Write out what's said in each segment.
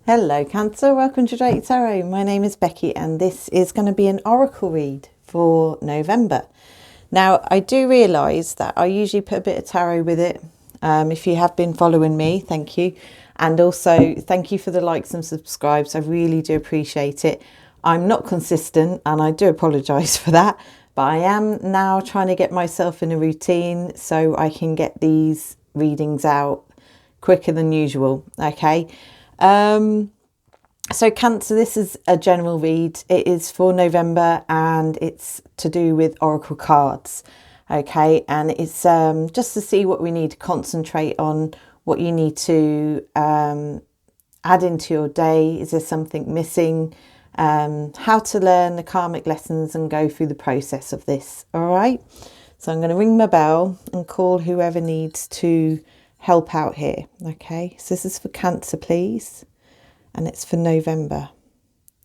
Hello Cancer, welcome to Drake Tarot. My name is Becky and this is going to be an oracle read for November. Now I do realise that I usually put a bit of tarot with it. If you have been following me, thank you. And also thank you for the likes and subscribes. I really do appreciate it. I'm not consistent and I do apologise for that. But I am now trying to get myself in a routine so I can get these readings out quicker than usual. Okay. So Cancer, this is a general read. It is for November and it's to do with oracle cards. Okay, and it's just to see what we need to concentrate on, what you need to add into your day. Is there something missing? How to learn the karmic lessons and go through the process of this. All right, so I'm going to ring my bell and call whoever needs to help out here. Okay, so this is for Cancer, please, and it's for November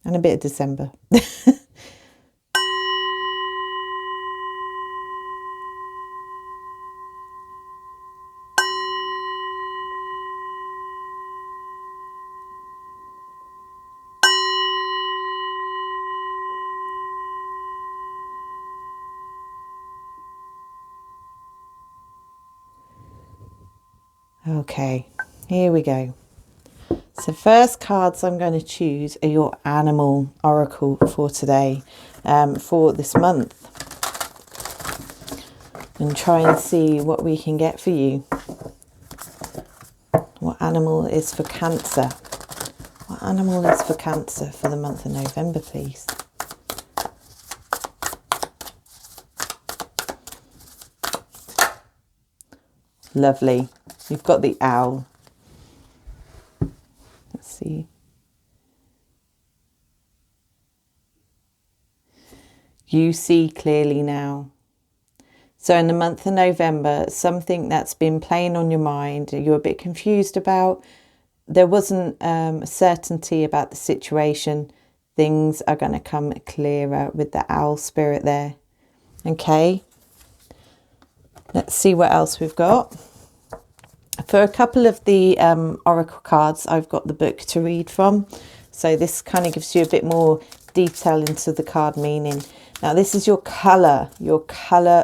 and a bit of December. Okay, here we go. So first cards I'm going to choose are your animal oracle for today, for this month. And try and see what we can get for you. What animal is for Cancer? What animal is for Cancer for the month of November, please? Lovely. You've got the owl. Let's see. You see clearly now. So in the month of November, something that's been playing on your mind, you're a bit confused about, there wasn't a certainty about the situation, things are going to come clearer with the owl spirit there. Okay. Let's see what else we've got. For a couple of the oracle cards, I've got the book to read from. So this kind of gives you a bit more detail into the card meaning. Now this is your colour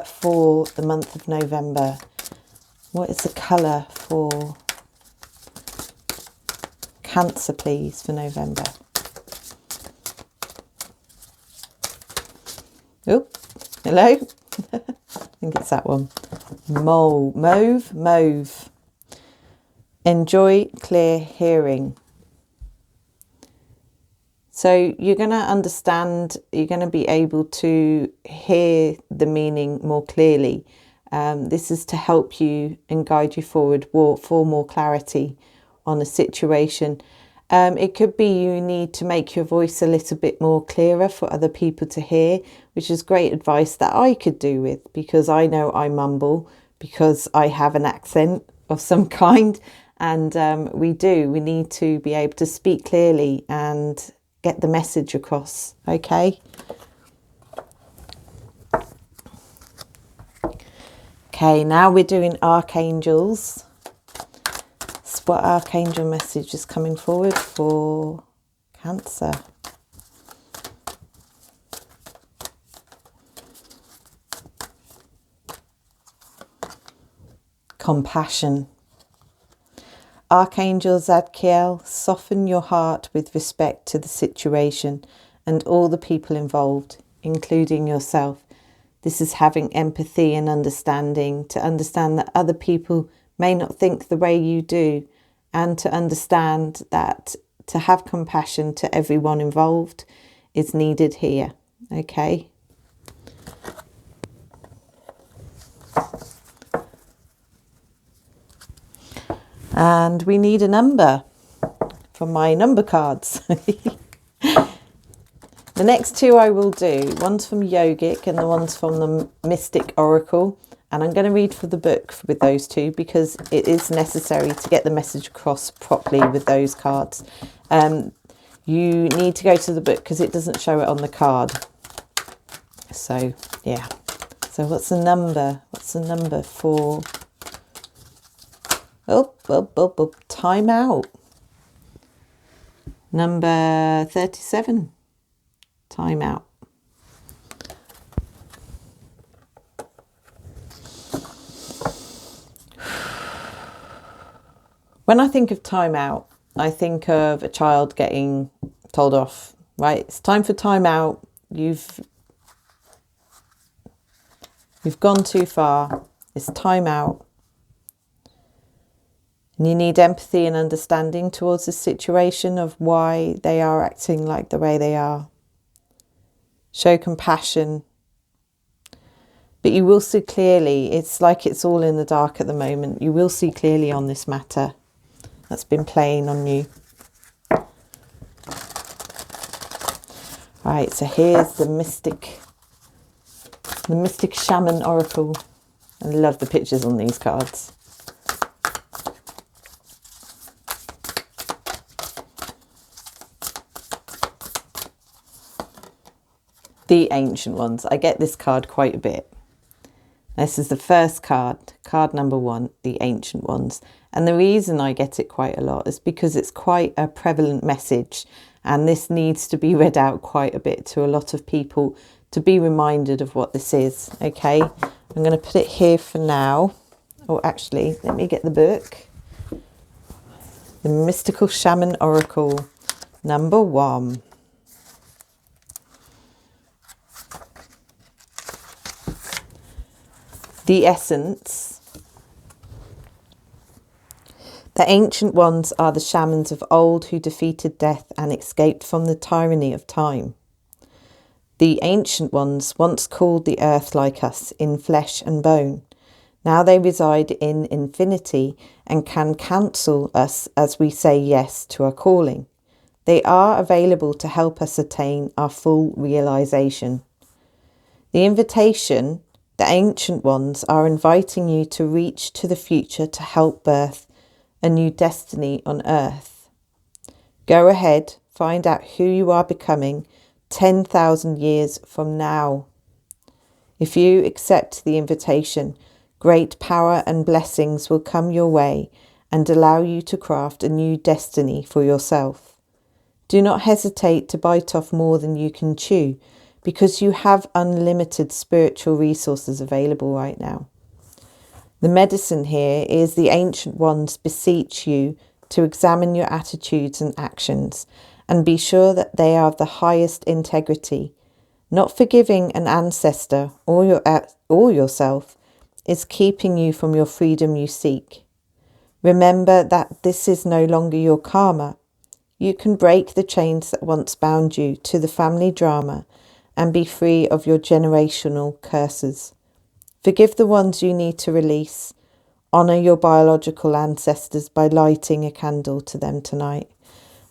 for the month of November. What is the colour for Cancer, please, for November? Oh, hello. I think it's that one. Mauve. Enjoy clear hearing. So you're going to understand, you're going to be able to hear the meaning more clearly. This is to help you and guide you forward for more clarity on a situation. It could be you need to make your voice a little bit more clearer for other people to hear, which is great advice that I could do with, because I know I mumble because I have an accent of some kind. And we need to be able to speak clearly and get the message across. Okay. Okay, now we're doing archangels. So what archangel message is coming forward for Cancer? Compassion. Archangel Zadkiel, soften your heart with respect to the situation and all the people involved, including yourself. This is having empathy and understanding, to understand that other people may not think the way you do, and to understand that to have compassion to everyone involved is needed here. Okay. And we need a number for my number cards. The next two I will do, one's from Yogic and the one's from the Mystic Oracle. And I'm going to read for the book with those two because it is necessary to get the message across properly with those cards. You need to go to the book because it doesn't show it on the card. So, yeah. So what's the number? What's the number for... Oh, time out. Number 37, time out. When I think of time out, I think of a child getting told off, right? It's time for time out. You've gone too far. It's time out. And you need empathy and understanding towards the situation of why they are acting like the way they are. Show compassion. But you will see clearly, it's like it's all in the dark at the moment. You will see clearly on this matter that's been playing on you. Right, so here's the mystic shaman oracle. I love the pictures on these cards. The ancient ones. I get this card quite a bit. This is the first card, card number 1, the ancient ones. And the reason I get it quite a lot is because it's quite a prevalent message, and this needs to be read out quite a bit to a lot of people to be reminded of what this is. Okay, I'm going to put it here for now. Oh, actually, let me get the book. The Mystical Shaman Oracle, number 1. The essence. The ancient ones are the shamans of old who defeated death and escaped from the tyranny of time. The ancient ones once called the earth like us, in flesh and bone. Now they reside in infinity and can counsel us as we say yes to our calling. They are available to help us attain our full realization. The invitation. The ancient ones are inviting you to reach to the future to help birth a new destiny on earth. Go ahead, find out who you are becoming 10,000 years from now. If you accept the invitation, great power and blessings will come your way and allow you to craft a new destiny for yourself. Do not hesitate to bite off more than you can chew, because you have unlimited spiritual resources available right now. The medicine here is the ancient ones beseech you to examine your attitudes and actions and be sure that they are of the highest integrity. Not forgiving an ancestor or yourself is keeping you from your freedom you seek. Remember that this is no longer your karma. You can break the chains that once bound you to the family drama and be free of your generational curses. Forgive the ones you need to release. Honour your biological ancestors by lighting a candle to them tonight.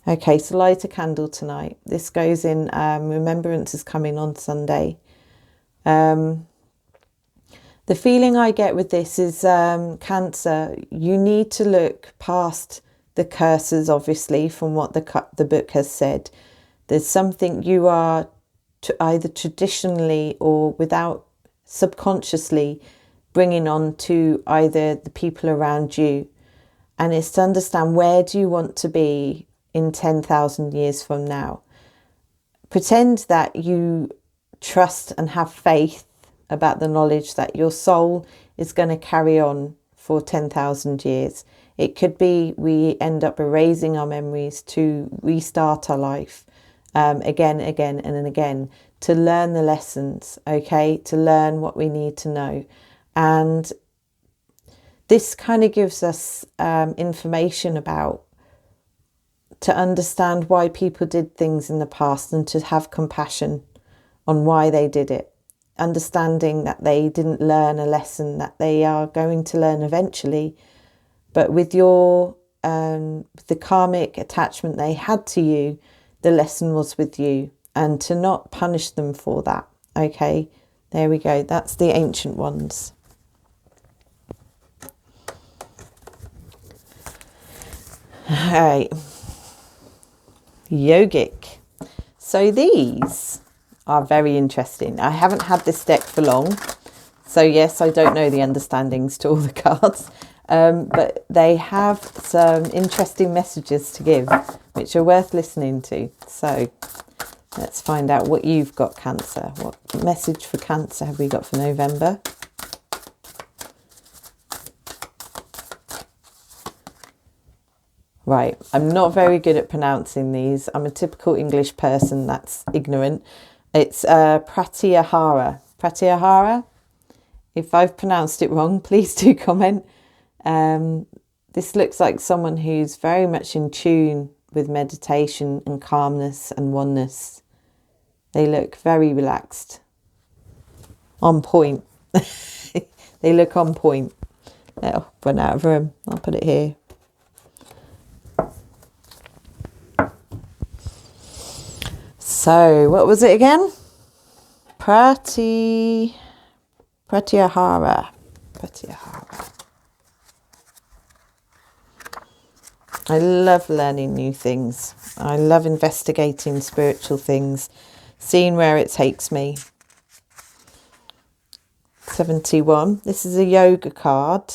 Okay, so light a candle tonight. This goes in, Remembrance is coming on Sunday. The feeling I get with this is Cancer. You need to look past the curses, obviously, from what the book has said. There's something you are either traditionally or without subconsciously bringing on to either the people around you, and it's to understand, where do you want to be in 10,000 years from now? Pretend that you trust and have faith about the knowledge that your soul is going to carry on for 10,000 years. It could be we end up erasing our memories to restart our life. Again, and again, to learn the lessons, okay, to learn what we need to know. And this kind of gives us information about, to understand why people did things in the past and to have compassion on why they did it. Understanding that they didn't learn a lesson that they are going to learn eventually, but with the karmic attachment they had to you, the lesson was with you, and to not punish them for that. Okay, there we go. That's the ancient ones. All right. Yogic. So these are very interesting. I haven't had this deck for long. So yes, I don't know the understandings to all the cards. But they have some interesting messages to give which are worth listening to. So let's find out what you've got, Cancer. What message for Cancer have we got for November? Right, I'm not very good at pronouncing these. I'm a typical English person that's ignorant. It's Pratyahara. Pratyahara? If I've pronounced it wrong, please do comment. This looks like someone who's very much in tune with meditation and calmness and oneness. They look very relaxed. On point. They look on point. Oh, run out of room. I'll put it here. So, what was it again? Pratyahara. Pratyahara. I love learning new things. I love investigating spiritual things, seeing where it takes me. 71. This is a yoga card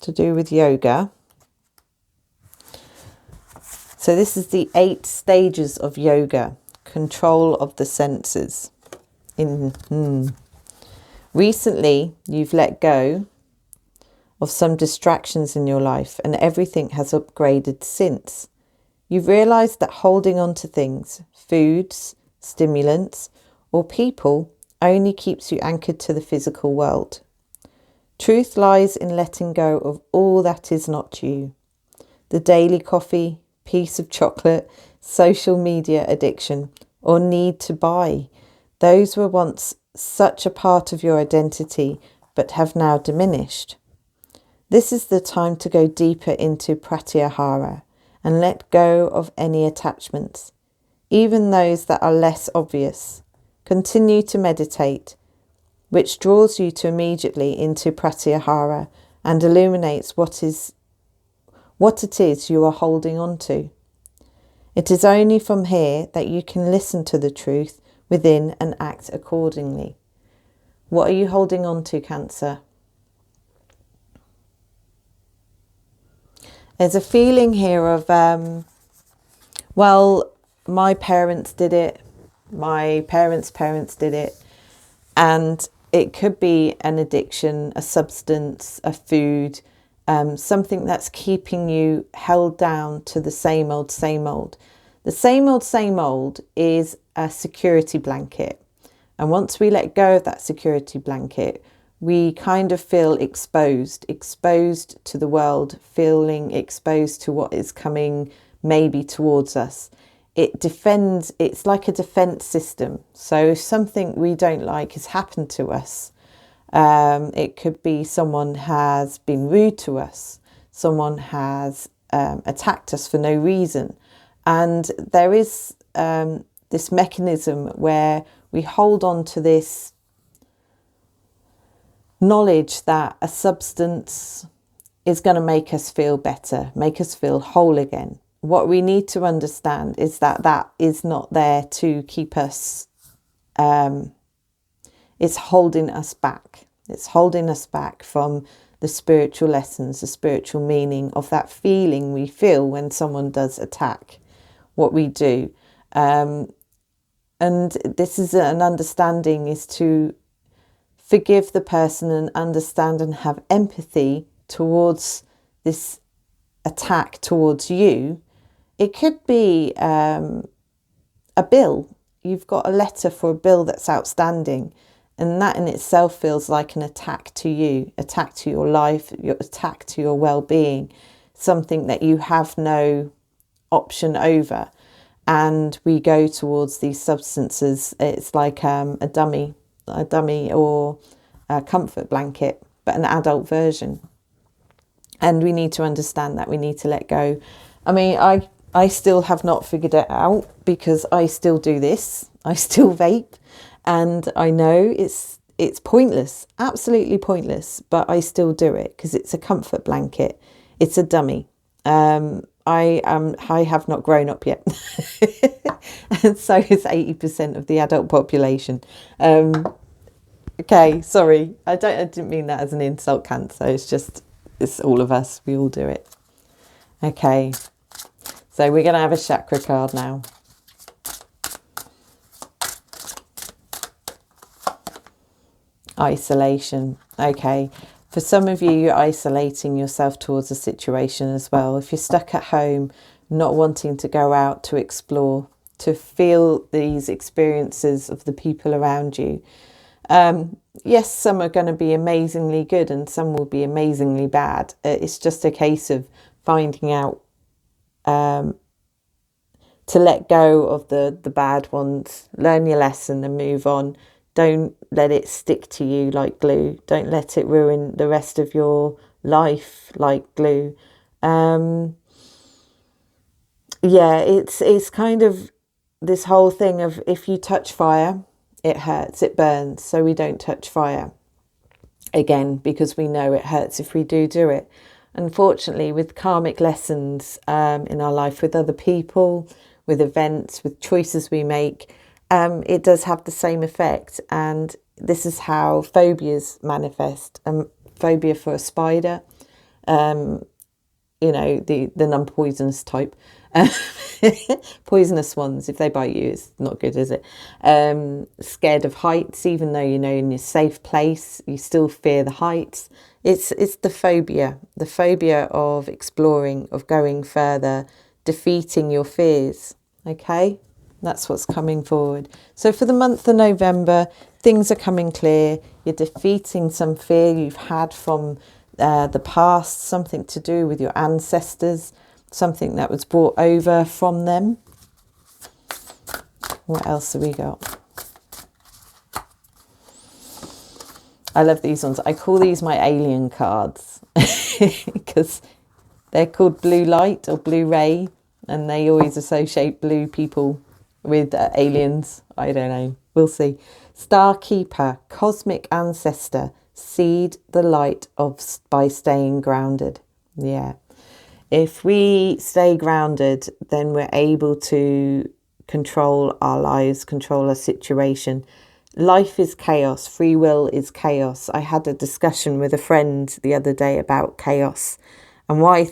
to do with yoga. So this is the 8 stages of yoga, control of the senses. Recently, you've let go of some distractions in your life and everything has upgraded since. You've realised that holding on to things, foods, stimulants, or people only keeps you anchored to the physical world. Truth lies in letting go of all that is not you. The daily coffee, piece of chocolate, social media addiction, or need to buy. Those were once such a part of your identity, but have now diminished. This is the time to go deeper into Pratyahara and let go of any attachments, even those that are less obvious. Continue to meditate, which draws you to immediately into Pratyahara and illuminates what it is you are holding on to. It is only from here that you can listen to the truth within and act accordingly. What are you holding on to, Cancer? There's a feeling here of, well, my parents did it, my parents' parents did it, and it could be an addiction, a substance, a food, something that's keeping you held down to the same old, same old. The same old is a security blanket. And once we let go of that security blanket, we kind of feel exposed to the world, feeling exposed to what is coming maybe towards us. It's like a defense system. So if something we don't like has happened to us, it could be someone has been rude to us, someone has attacked us for no reason. And there is this mechanism where we hold on to this knowledge that a substance is going to make us feel better, make us feel whole again. What we need to understand is that that is not there to keep us, it's holding us back. It's holding us back from the spiritual lessons, the spiritual meaning of that feeling we feel when someone does attack what we do. And this is an understanding, is to forgive the person and understand and have empathy towards this attack towards you. It could be a bill. You've got a letter for a bill that's outstanding, and that in itself feels like an attack to you, attack to your life, your attack to your well-being, something that you have no option over. And we go towards these substances. It's like a dummy or a comfort blanket, but an adult version. And we need to understand that. We need to let go. I mean, I still have not figured it out, because I still do this. I still vape, and I know it's pointless, absolutely pointless, but I still do it because it's a comfort blanket. It's a dummy. I have not grown up yet, and so is 80% of the adult population. Okay, sorry, I didn't mean that as an insult, Cancer. It's all of us. We all do it. Okay. So we're going to have a chakra card now. Isolation. Okay. For some of you, you're isolating yourself towards a situation as well. If you're stuck at home, not wanting to go out to explore, to feel these experiences of the people around you. Yes, some are going to be amazingly good and some will be amazingly bad. It's just a case of finding out to let go of the bad ones, learn your lesson and move on. Don't let it stick to you like glue. Don't let it ruin the rest of your life like glue. Yeah, it's kind of this whole thing of if you touch fire, it hurts, it burns. So we don't touch fire again because we know it hurts if we do it. Unfortunately, with karmic lessons in our life, with other people, with events, with choices we make, it does have the same effect. And this is how phobias manifest. Phobia for a spider, you know, the non-poisonous type. Poisonous ones, if they bite you, it's not good, is it? Scared of heights, even though you know in your safe place, you still fear the heights. It's the phobia of exploring, of going further, defeating your fears. Okay, that's what's coming forward. So for the month of November, things are coming clear. You're defeating some fear you've had from the past, something to do with your ancestors, something that was brought over from them. What else have we got? I love these ones. I call these my alien cards because they're called blue light or blue ray, and they always associate blue people with aliens. I don't know. We'll see. Star Keeper, cosmic ancestor, seed the light of by staying grounded. Yeah. If we stay grounded, then we're able to control our lives, control our situation. Life is chaos. Free will is chaos. I had a discussion with a friend the other day about chaos and why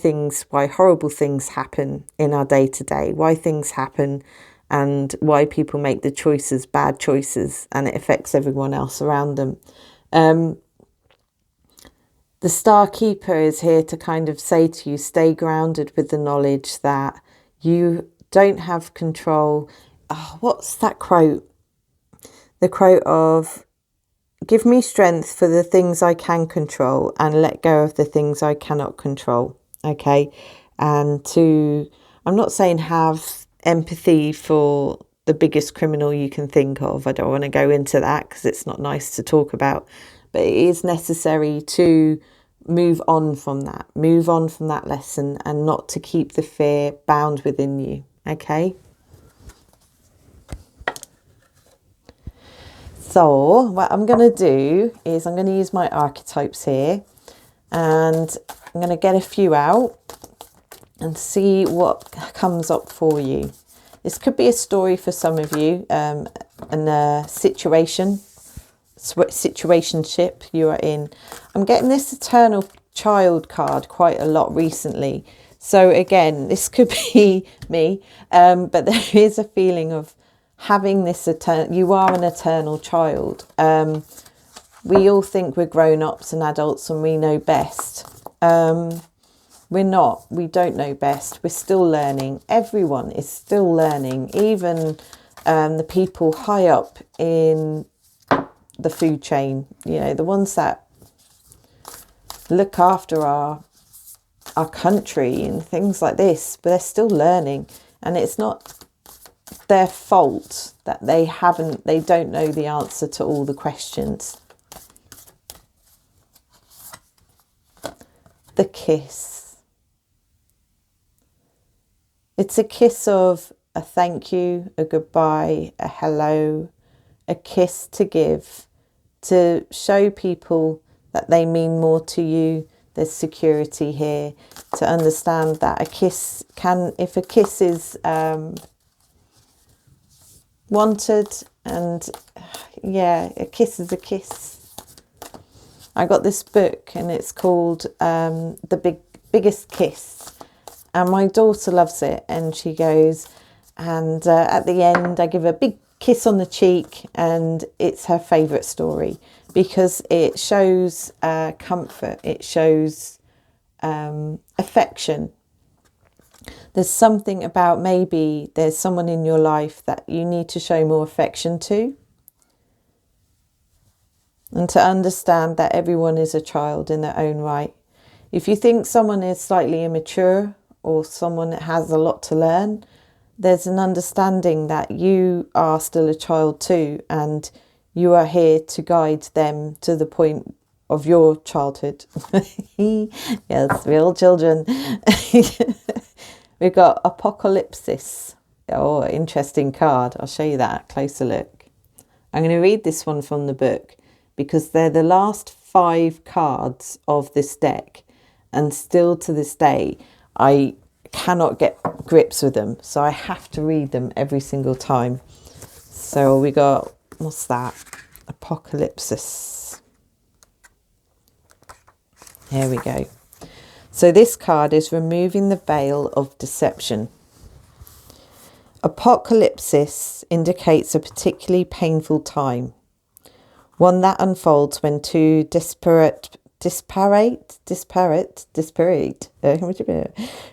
horrible things happen in our day to day, why things happen and why people make the choices, bad choices, and it affects everyone else around them. The Star Keeper is here to kind of say to you, stay grounded with the knowledge that you don't have control. Oh, what's that quote? The quote of, give me strength for the things I can control and let go of the things I cannot control. Okay. And I'm not saying have empathy for the biggest criminal you can think of. I don't want to go into that because it's not nice to talk about, but it is necessary to move on from that lesson and not to keep the fear bound within you. Okay. So what I'm going to do is I'm going to use my archetypes here and I'm going to get a few out and see what comes up for you. This could be a story for some of you, and a situationship you are in. I'm getting this eternal child card quite a lot recently. So again, this could be me, but there is a feeling of having this you are an eternal child. We all think we're grown-ups and adults and we know best. We're not. We don't know best. We're still learning. Everyone is still learning. Even the people high up in the food chain, you know, the ones that look after our country and things like this, but they're still learning. And it's not their fault that they don't know the answer to all the questions. The kiss. It's a kiss of a thank you, a goodbye, a hello, a kiss to give, to show people that they mean more to you. There's security here, to understand that if a kiss is wanted, and yeah, a kiss is a kiss. I got this book and it's called The Biggest Kiss, And my daughter loves it. And she goes, and at the end, I give her a big kiss on the cheek, and it's her favourite story because it shows comfort. It shows affection. There's something about, maybe there's someone in your life that you need to show more affection to. And to understand that everyone is a child in their own right. If you think someone is slightly immature or someone that has a lot to learn, there's an understanding that you are still a child too, and you are here to guide them to the point of your childhood. Yes, real children. We've got Apocalypsis. Oh, interesting card. I'll show you that. Closer look. I'm going to read this one from the book because they're the last 5 cards of this deck. And still to this day, I cannot get grips with them. So I have to read them every single time. So we got, what's that? Apocalypsis. Here we go. So this card is removing the veil of deception. Apocalypsis indicates a particularly painful time, one that unfolds when 2 disparate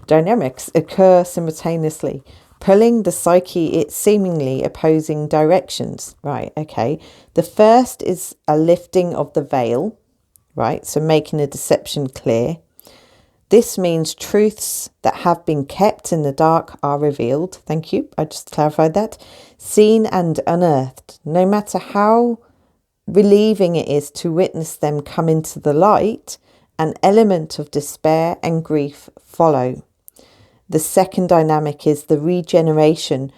dynamics occur simultaneously, pulling the psyche in seemingly opposing directions. Right, okay. The first is a lifting of the veil, right? So making a deception clear. This means truths that have been kept in the dark are revealed. Thank you. I just clarified that. Seen and unearthed. No matter how relieving it is to witness them come into the light, an element of despair and grief follow. The second dynamic is the regeneration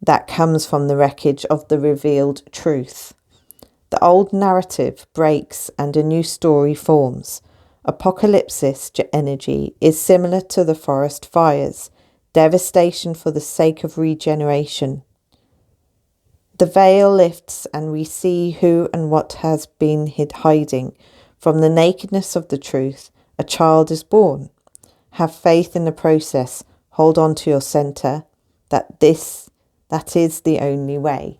that comes from the wreckage of the revealed truth. The old narrative breaks and a new story forms. Apocalypsis energy is similar to the forest fires, devastation for the sake of regeneration. The veil lifts and we see who and what has been hiding. From the nakedness of the truth, a child is born. Have faith in the process. Hold on to your center. That is the only way.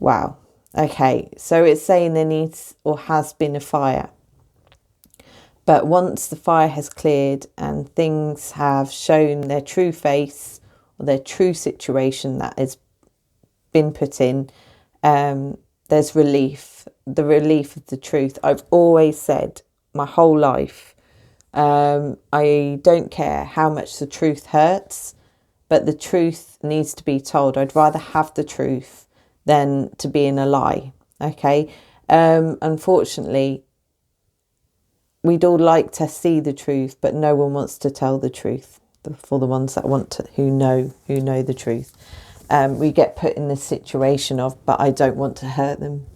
Wow. Okay, so it's saying there needs or has been a fire. But once the fire has cleared and things have shown their true face or their true situation that has been put in, there's relief, the relief of the truth. I've always said my whole life, I don't care how much the truth hurts, but the truth needs to be told. I'd rather have the truth than to be in a lie. Okay. Unfortunately, we'd all like to see the truth, but no one wants to tell the truth. For the ones that want to, who know the truth, we get put in this situation of, but I don't want to hurt them.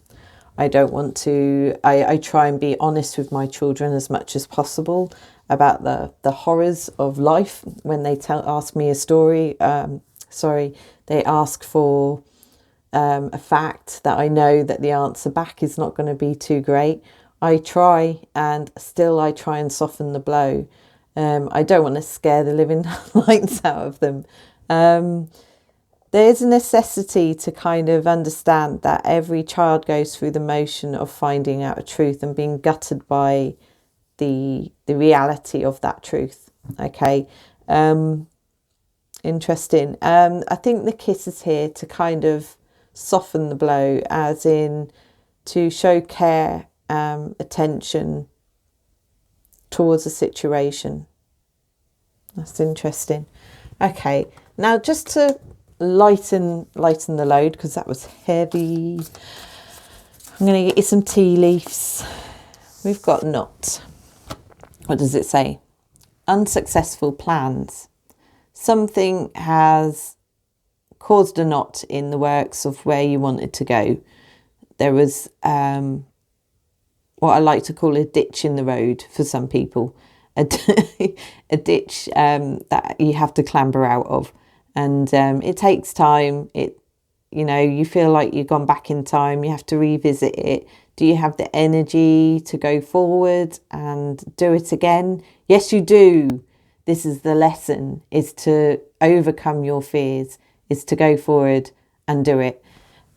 I don't want to. I try and be honest with my children as much as possible about the horrors of life when they ask me a story. They ask for a fact that I know that the answer back is not going to be too great. I try and soften the blow. I don't want to scare the living lights out of them. There's a necessity to kind of understand that every child goes through the motion of finding out a truth and being gutted by the reality of that truth. Okay. Interesting. I think the kiss is here to kind of soften the blow, as in to show care, attention towards a situation. That's interesting. Okay, now just to lighten the load, because that was heavy, I'm going to get you some tea leaves. We've got knot. What does it say? Unsuccessful plans. Something has caused a knot in the works of where you wanted to go. There was what I like to call a ditch in the road for some people. A ditch that you have to clamber out of. And it takes time. you know, you feel like you've gone back in time, you have to revisit it? Do you have the energy to go forward and do it again? Yes, you do. This is the lesson, is to overcome your fears, is to go forward and do it.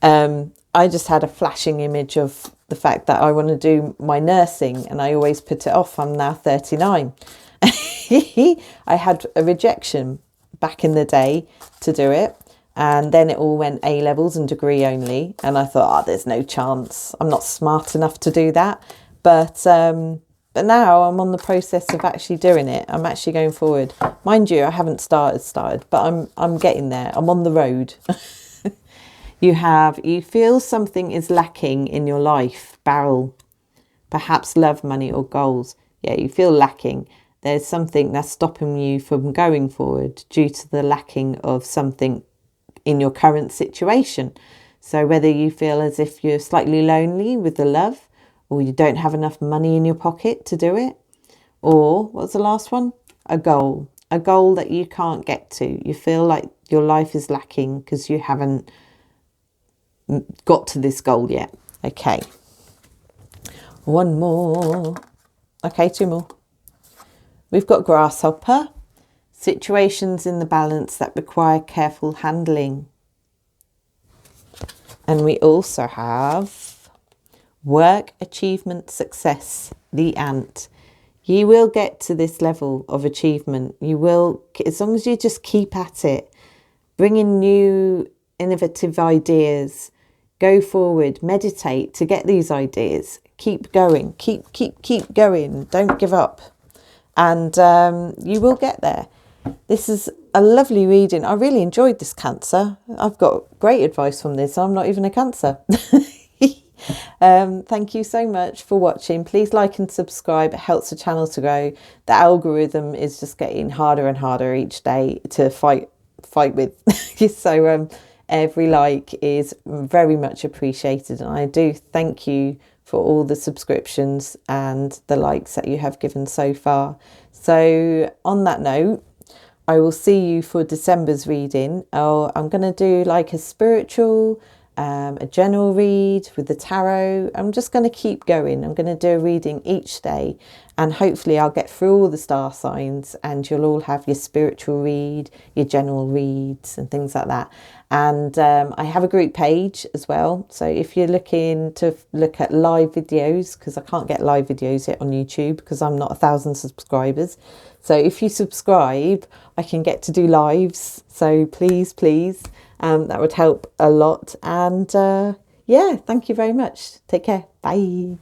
I just had a flashing image of the fact that I want to do my nursing, and I always put it off. I'm now 39. I had a rejection back in the day to do it, and then it all went A levels and degree only, and I thought, there's no chance, I'm not smart enough to do that. But now I'm on the process of actually doing it. I'm actually going forward. Mind you, I haven't started, but I'm getting there. I'm on the road. You feel something is lacking in your life, barrel, perhaps love, money or goals. Yeah, you feel lacking. There's something that's stopping you from going forward due to the lacking of something in your current situation. So whether you feel as if you're slightly lonely with the love, or you don't have enough money in your pocket to do it, or what's the last one? A goal that you can't get to. You feel like your life is lacking because you haven't got to this goal yet. Okay, one more. Okay, two more. We've got grasshopper, situations in the balance that require careful handling. And we also have work, achievement, success, the ant. You will get to this level of achievement. You will, as long as you just keep at it, bring in new innovative ideas, go forward, meditate to get these ideas. Keep going, keep going. Don't give up. And you will get there. This is a lovely reading. I really enjoyed this, Cancer. I've got great advice from this. I'm not even a Cancer. Thank you so much for watching. Please like and subscribe. It helps the channel to grow. The algorithm is just getting harder and harder each day to fight with. So every like is very much appreciated, and I do thank you for all the subscriptions and the likes that you have given so far. So on that note, I will see you for December's reading. I'm going to do like a spiritual, a general read with the tarot. I'm just going to keep going. I'm going to do a reading each day, and hopefully I'll get through all the star signs and you'll all have your spiritual read, your general reads and things like that. And I have a group page as well. So if you're looking to look at live videos, because I can't get live videos yet on YouTube because I'm not 1,000 subscribers. So if you subscribe, I can get to do lives. So please, that would help a lot. And yeah, thank you very much. Take care. Bye.